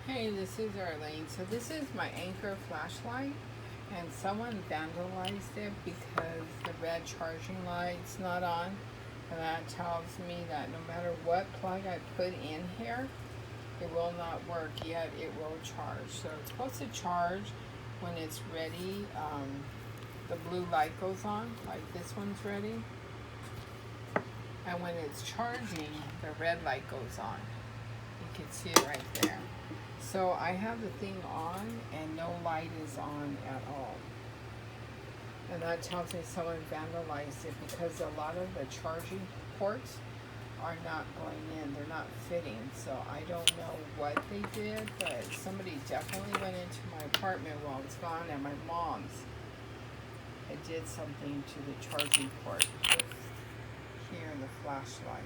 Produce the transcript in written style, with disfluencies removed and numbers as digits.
Hey, this is Arlene. So this is my Anchor flashlight, and someone vandalized it because the red charging light's not on, and that tells me that no matter what plug I put in here, it will not work, yet it will charge. So it's supposed to charge when it's ready. The blue light goes on, like this one's ready, and when it's charging, the red light goes on. You can see it right there. So I have the thing on and no light is on at all. And that tells me someone vandalized it because a lot of the charging ports are not going in. They're not fitting. So I don't know what they did, but somebody definitely went into my apartment while I was gone at my mom's. It did something to the charging port here in the flashlight.